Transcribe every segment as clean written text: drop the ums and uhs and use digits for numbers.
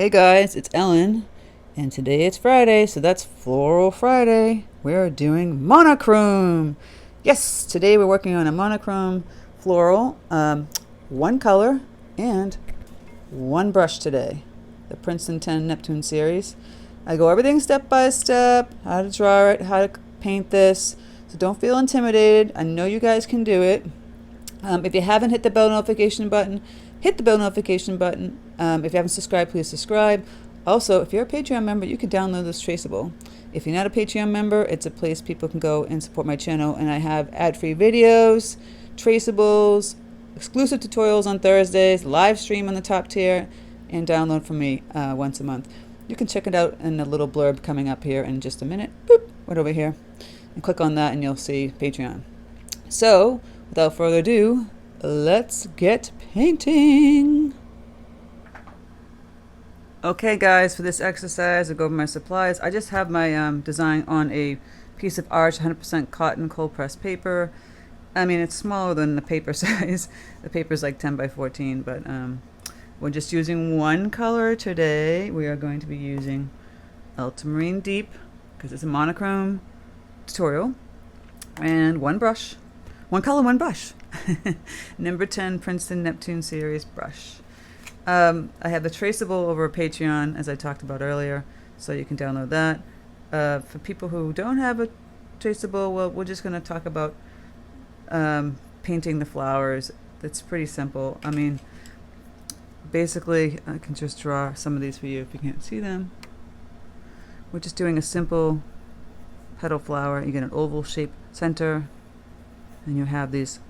Hey guys, it's Ellen, and today it's Friday, so that's Floral Friday. We're doing monochrome. Yes, today we're working on a monochrome floral, one color and one brush today. The Princeton 10 Neptune series. I go everything step by step, how to draw it, how to paint this, so don't feel intimidated. I know you guys can do it. If you haven't hit the bell notification button, hit the bell notification button. If you haven't subscribed, please subscribe. Also, if you're a Patreon member, you can download this traceable. If you're not a Patreon member, it's a place people can go and support my channel. And I have ad-free videos, traceables, exclusive tutorials on Thursdays, live stream on the top tier, and download from me once a month. You can check it out in the little blurb coming up here in just a minute. Boop, right over here. And click on that and you'll see Patreon. So, without further ado, let's get painting. Okay guys, for this exercise, I'll go over my supplies. I just have my design on a piece of Arch 100% cotton cold pressed paper. I mean, it's smaller than the paper size. The paper's like 10 by 14, but we're just using one color today. We are going to be using ultramarine deep, because it's a monochrome tutorial, and one brush. One color, one brush. Number 10 Princeton Neptune series brush. I have the traceable over Patreon, as I talked about earlier, so you can download that. For people who don't have a traceable, well, we're just going to talk about painting the flowers. It's pretty simple. I mean, basically, I can just draw some of these for you if you can't see them. We're just doing a simple petal flower. You get an oval shaped center, and you have these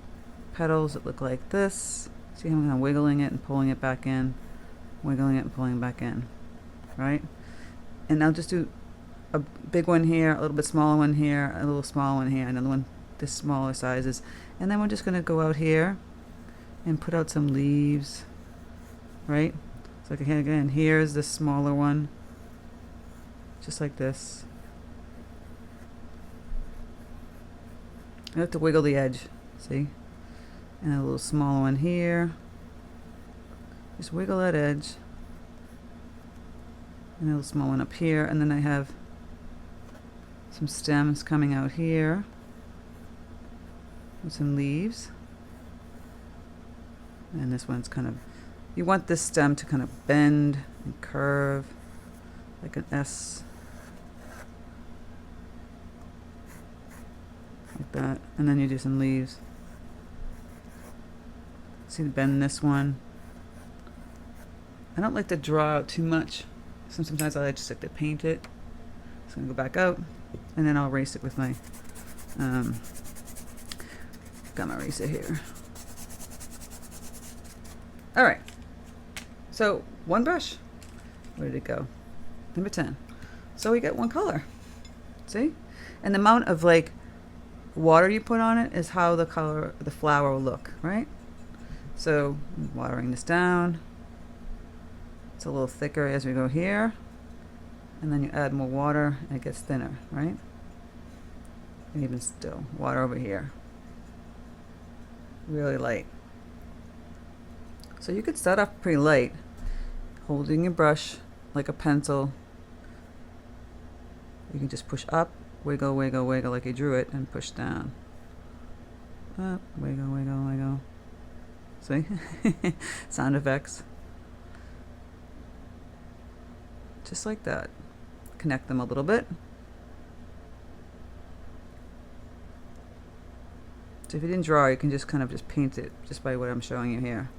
petals that look like this. See how I'm kind of wiggling it and pulling it back in, wiggling it and pulling it back in, right? And I'll just do a big one here, a little bit smaller one here, a little smaller one here, another one this smaller sizes. And then we're just going to go out here and put out some leaves, right? So like again, here's the smaller one, just like this. I have to wiggle the edge, see? And a little smaller one here. Just wiggle that edge. And a little small one up here. And then I have some stems coming out here with some leaves. And this one's kind of, you want this stem to kind of bend and curve like an S. Like that, and then you do some leaves. See the bend in this one. I don't like to draw out too much. Sometimes I just like to paint it. So I'm gonna go back out, and then I'll erase it with my got my eraser here. All right. So one brush. Where did it go? Number 10. So we get one color. See, and the amount of like water you put on it is how the color the flower will look, right? So watering this down. It's a little thicker as we go here, and then you add more water and it gets thinner, right? And even still, water over here, really light. So you could start off pretty light, holding your brush like a pencil. You can just push up, wiggle, wiggle, wiggle like you drew it, and push down. Up, wiggle, wiggle, wiggle. See? Sound effects. Just like that. Connect them a little bit. So if you didn't draw, you can just kind of just paint it just by what I'm showing you here.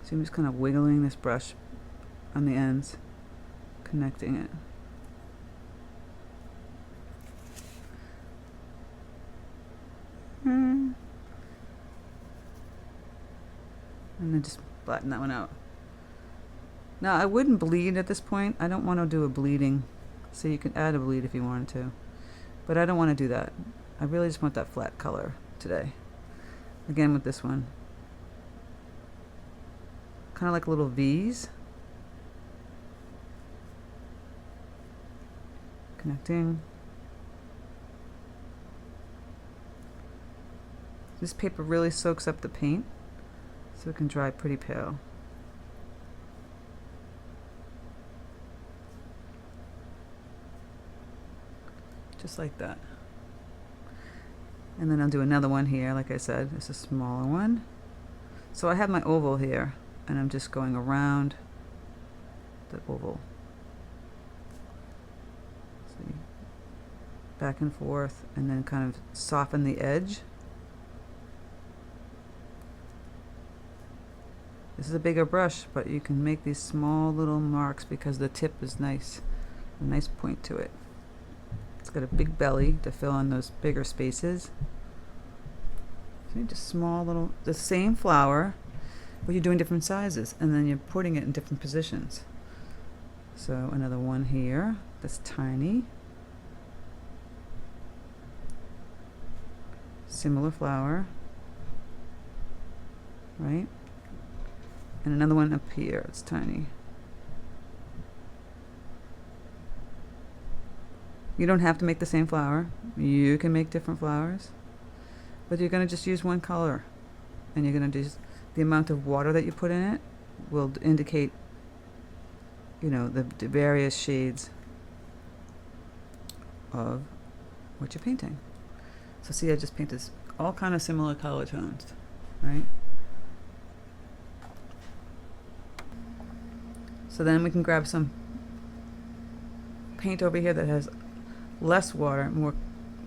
So I'm just kind of wiggling this brush on the ends, connecting it. And then just flatten that one out. Now I wouldn't bleed at this point. I don't want to do a bleeding. So you can add a bleed if you wanted to. But I don't want to do that. I really just want that flat color today. Again with this one. Kind of like little V's. Connecting. This paper really soaks up the paint. so it can dry pretty pale. Just like that. And then I'll do another one here, like I said, it's a smaller one. So I have my oval here, and I'm just going around the oval. See? Back and forth, and then kind of soften the edge. This is a bigger brush, but you can make these small little marks because the tip is nice, a nice point to it. It's got a big belly to fill in those bigger spaces. See, just small little, the same flower, but you're doing different sizes, and then you're putting it in different positions. So another one here that's tiny. Similar flower, right? And another one up here, it's tiny. You don't have to make the same flower. You can make different flowers, but you're going to just use one color, and you're going to just, the amount of water that you put in it will indicate, you know, the various shades of what you're painting. So see, I just painted all kind of similar color tones, right? So then we can grab some paint over here that has less water, more,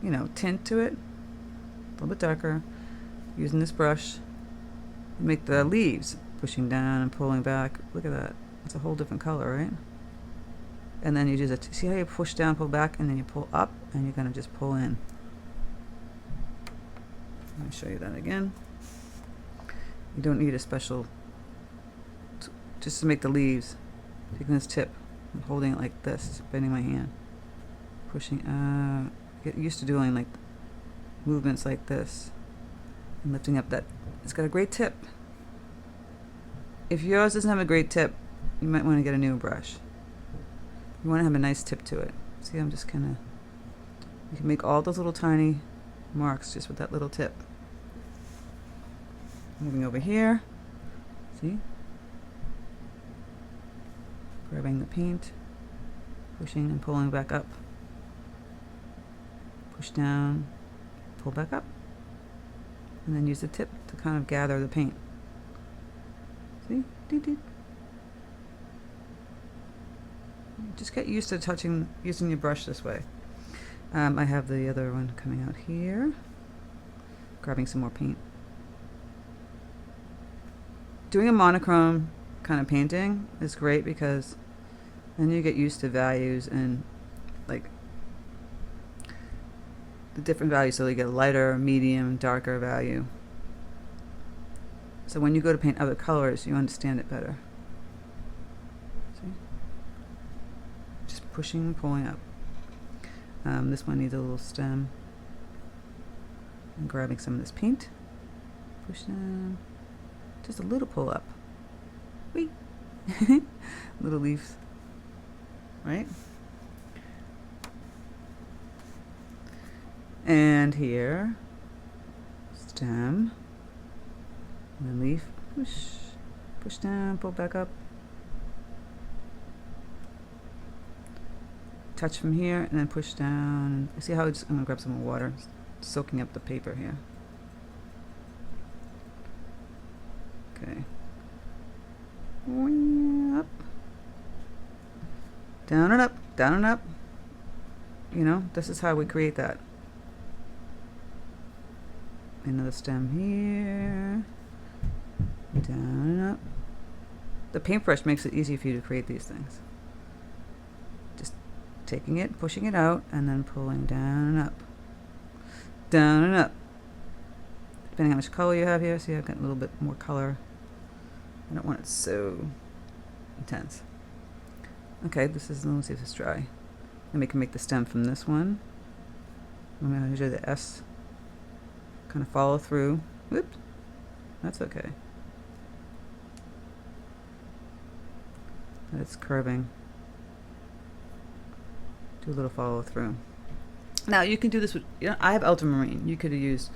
you know, tint to it, a little bit darker, using this brush. Make the leaves, pushing down and pulling back. Look at that. It's a whole different color, right? And then you just, see how you push down, pull back, and then you pull up, and you're going to just pull in. Let me show you that again. You don't need a special, just to make the leaves. Taking this tip, I'm holding it like this, bending my hand, pushing out. Get used to doing like movements like this, and lifting up that. It's got a great tip. If yours doesn't have a great tip, you might want to get a new brush. You want to have a nice tip to it. See, I'm just kind of, you can make all those little tiny marks just with that little tip. Moving over here, see? Grabbing the paint, pushing and pulling back up. Push down, pull back up, and then use the tip to kind of gather the paint. See? Just get used to using your brush this way. I have the other one coming out here. Grabbing some more paint. Doing a monochrome kind of painting is great because then you get used to values and like the different values, so you get a lighter, medium, darker value. So when you go to paint other colors, you understand it better. See? Just pushing and pulling up. This one needs a little stem. And grabbing some of this paint. Push down. Just a little pull up. Whee! Little leaves. Right? And here, stem, and then leaf, push down, pull back up, touch from here, and then push down. See how I'm gonna grab some more water, soaking up the paper here. Okay. Up, down and up, down and up. You know, this is how we create that. Another stem here, down and up. The paintbrush makes it easy for you to create these things. Just taking it, pushing it out, and then pulling down and up. Down and up. Depending on how much color you have here, see I've got a little bit more color. I don't want it so intense. Okay, this is, let's see if it's dry. And we can make the stem from this one. I'm going to do the S. Kind of follow through. Whoops. That's okay. It's curving. Do a little follow through. Now you can do this with, you know, I have ultramarine. You could have used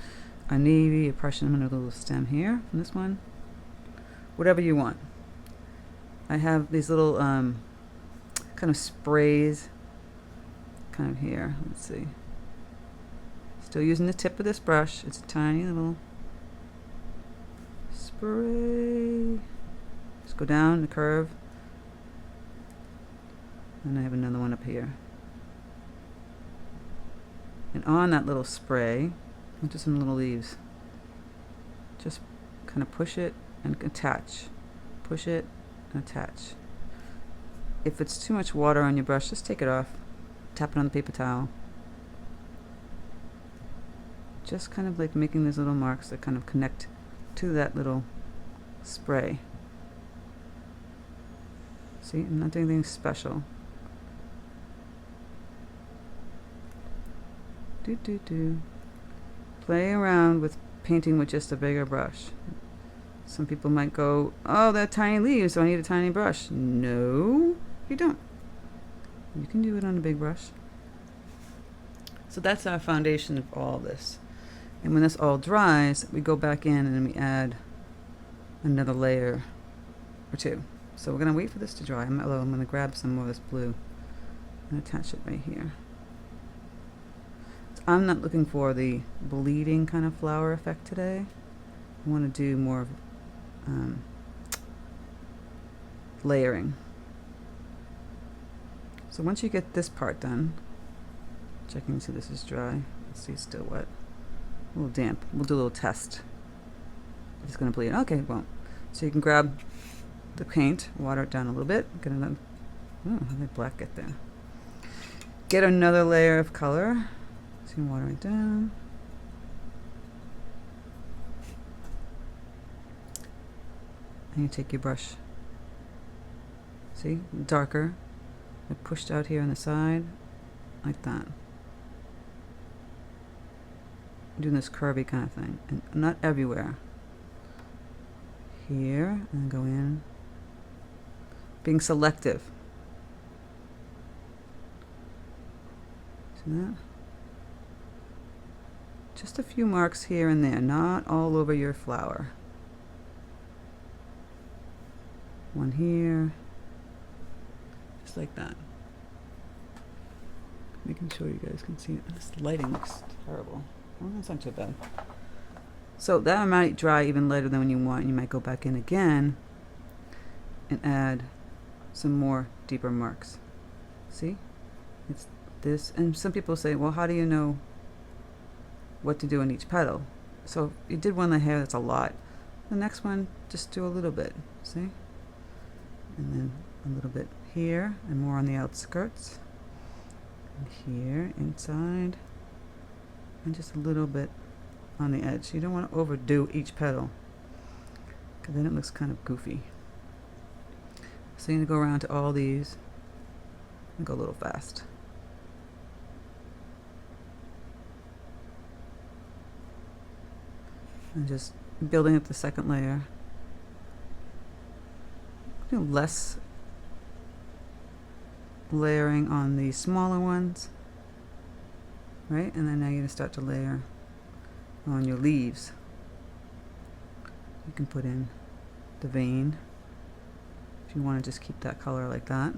a navy, a Prussian, and a little stem here from this one. whatever you want. I have these little kind of sprays kind of here. Let's see. Still using the tip of this brush. It's a tiny little spray. Just go down the curve. And I have another one up here. And on that little spray, into some little leaves. Just kind of push it and attach. Push it and attach. If it's too much water on your brush, just take it off. Tap it on the paper towel. Just kind of like making these little marks that kind of connect to that little spray. See, I'm not doing anything special. Play around with painting with just a bigger brush. Some people might go, oh, they're tiny leaves, so I need a tiny brush. No, you don't. You can do it on a big brush. So that's our foundation of all this. And when this all dries, we go back in and we add another layer or two. So we're going to wait for this to dry. I'm going to grab some more of this blue and attach it right here. So I'm not looking for the bleeding kind of flower effect today. I want to do more of layering. So once you get this part done, checking to see this is dry. Let's see, it's still wet. A little damp. We'll do a little test. If it's going to bleed. Okay, it won't. So you can grab the paint, water it down a little bit. Get another. Oh, how did black get there? Get another layer of color. So you can water it down. And you take your brush. See, darker. I pushed out here on the side, like that. Doing this curvy kind of thing, and not everywhere. Here, and go in. Being selective. See that? Just a few marks here and there, not all over your flower. One here. Just like that. Making sure you guys can see it. This lighting looks terrible. Oh, that's not too bad. So that might dry even later than when you want. You might go back in again and add some more deeper marks. See? It's this. And some people say, well, how do you know what to do in each petal? So if you did one in the hair, that's a lot. The next one, just do a little bit. See? And then a little bit here and more on the outskirts. And here, inside. And just a little bit on the edge. You don't want to overdo each petal, because then it looks kind of goofy. So you're going to go around to all these and go a little fast. And just building up the second layer. Do less layering on the smaller ones. Right? And then now you're going to start to layer on your leaves. You can put in the vein if you want to just keep that color like that.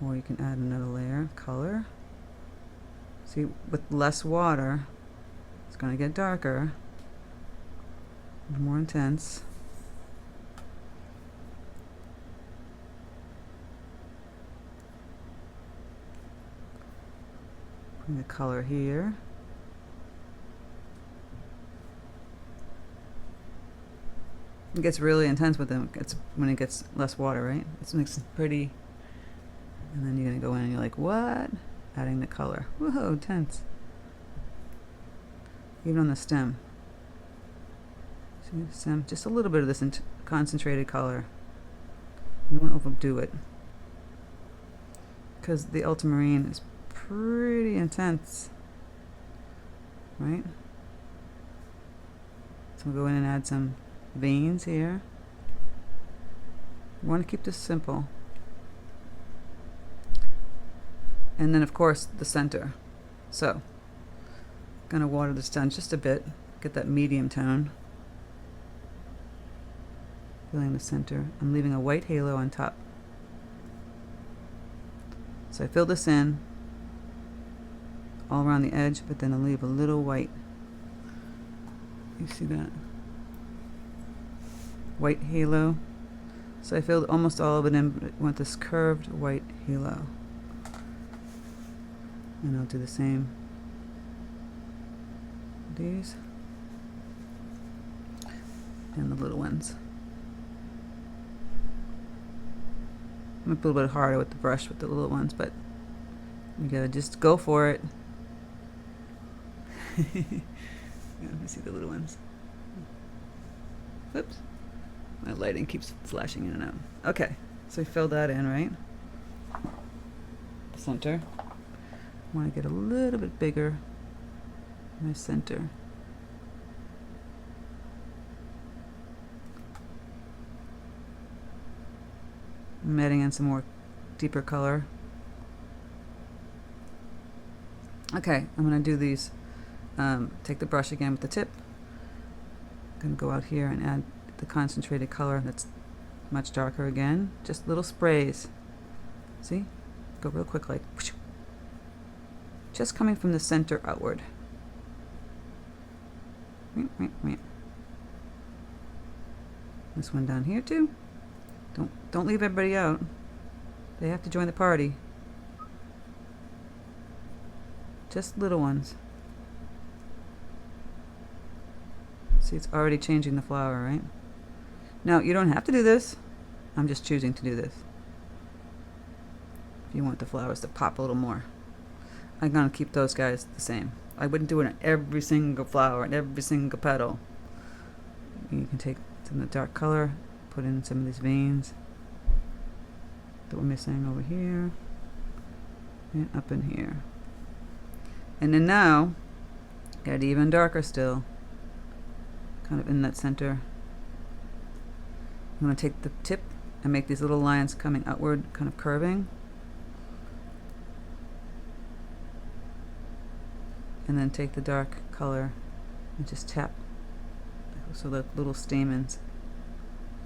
Or you can add another layer of color. See, with less water, it's going to get darker, more intense. Bring the color here. It gets really intense with them. It's when it gets less water, right? It makes it pretty. And then you're going to go in and you're like, what? Adding the color. Whoa, intense. Even on the stem. See the stem? Just a little bit of this concentrated color. You don't overdo it, because the ultramarine is pretty intense, right? So we'll go in and add some veins here. You want to keep this simple. And then of course the center. So I'm gonna water this down just a bit, get that medium tone. filling the center. I'm leaving a white halo on top. So I fill this in all around the edge, but then I leave a little white. You see that? White halo. So I filled almost all of it in with this curved white halo. And I'll do the same with these and the little ones. I'm a little bit harder with the brush with the little ones, but you gotta just go for it. Yeah, let me see the little ones. Whoops. My lighting keeps flashing in and out. Okay, so we filled that in, right? The center. I want to get a little bit bigger in my center. I'm adding in some more deeper color. Okay, I'm going to do these. Take the brush again with the tip. I'm going to go out here and add the concentrated color that's much darker again. Just little sprays. See? Go real quick, like whoosh. Just coming from the center outward. This one down here too. Don't leave everybody out. They have to join the party. Just little ones. See, it's already changing the flower, right? Now, you don't have to do this. I'm just choosing to do this. If you want the flowers to pop a little more. I'm going to keep those guys the same. I wouldn't do it on every single flower and every single petal. You can take some of the dark color, put in some of these veins that we're missing over here and up in here. And then now, get even darker still, kind of in that center. I'm going to take the tip and make these little lines coming outward, kind of curving. And then take the dark color and just tap so the little stamens.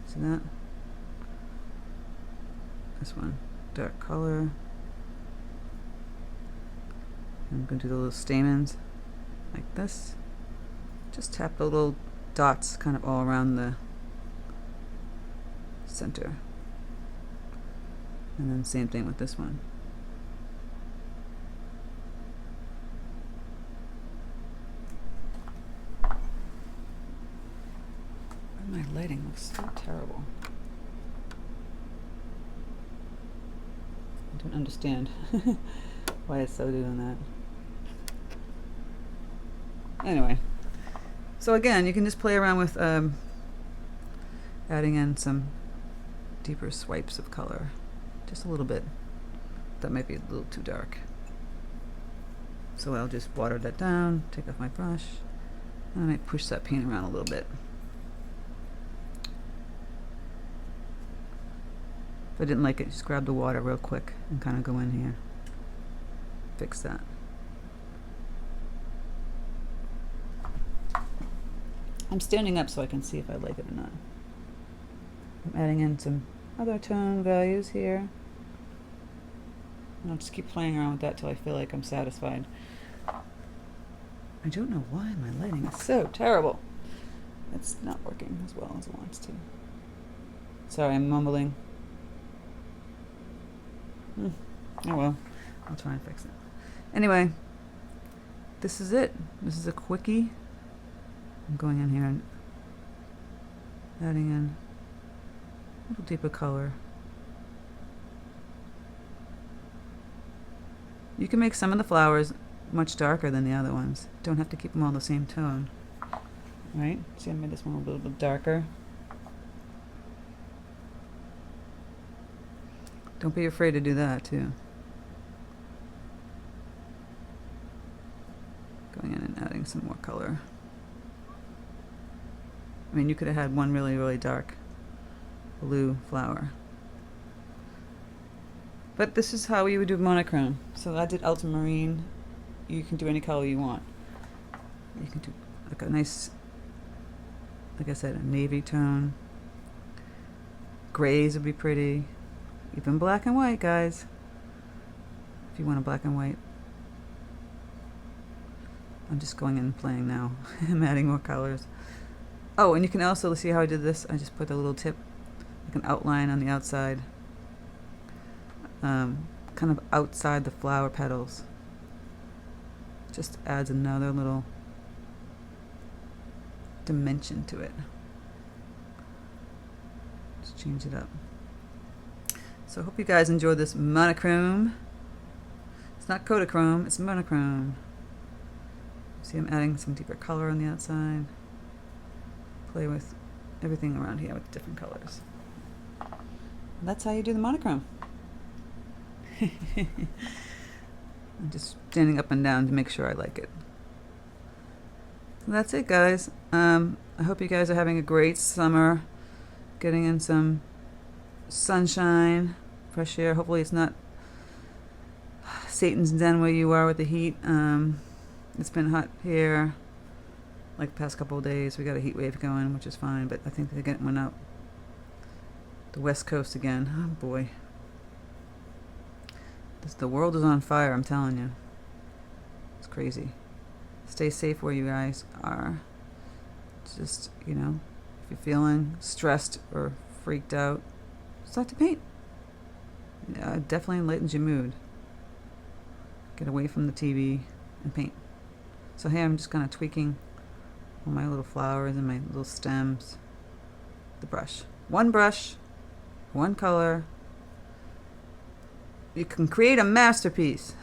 See that? This one, dark color. I'm going to do the little stamens like this. Just tap the little dots kind of all around the center. And then same thing with this one. My lighting looks so terrible. I don't understand why it's so doing that. Anyway, so again, you can just play around with adding in some deeper swipes of color, just a little bit. That might be a little too dark. So I'll just water that down, take off my brush, and I might push that paint around a little bit. If I didn't like it, just grab the water real quick and kind of go in here. Fix that. I'm standing up so I can see if I like it or not. I'm adding in some other tone values here. And I'll just keep playing around with that till I feel like I'm satisfied. I don't know why my lighting is so terrible. It's not working as well as it wants to. Sorry, I'm mumbling. Oh well, I'll try and fix it. Anyway, this is it. This is a quickie. I'm going in here and adding in a little deeper color. You can make some of the flowers much darker than the other ones. Don't have to keep them all the same tone. Right? See, I made this one a little bit darker. Don't be afraid to do that too. Going in and adding some more color. I mean, you could have had one really, really dark blue flower. But this is how you would do monochrome. So I did ultramarine. You can do any color you want. You can do like a nice, like I said, a navy tone. Grays would be pretty. Even black and white, guys. If you want a black and white. I'm just going in and playing now. I'm adding more colors. Oh, and you can also see how I did this. I just put a little tip, like an outline on the outside. Kind of outside the flower petals. Just adds another little dimension to it. Just change it up. So I hope you guys enjoy this monochrome. It's not Kodachrome, it's monochrome. See, I'm adding some deeper color on the outside. Play with everything around here with different colors. That's how you do the monochrome. I'm just standing up and down to make sure I like it. So that's it, guys. I hope you guys are having a great summer, getting in some sunshine, fresh air. Hopefully it's not Satan's den where you are with the heat. It's been hot here like the past couple of days. We got a heat wave going, which is fine, but I think they're getting one out the west coast again. Oh boy. The world is on fire, I'm telling you. It's crazy. Stay safe where you guys are. Just, you know, if you're feeling stressed or freaked out, start to paint. Yeah, it definitely lightens your mood. Get away from the TV and paint. So here I'm just kind of tweaking all my little flowers and my little stems. The brush. One brush, one color. You can create a masterpiece.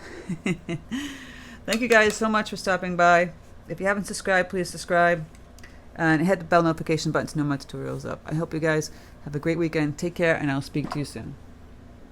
Thank you guys so much for stopping by. If you haven't subscribed, please subscribe. And hit the bell notification button to know my tutorials up. I hope you guys have a great weekend. Take care, and I'll speak to you soon.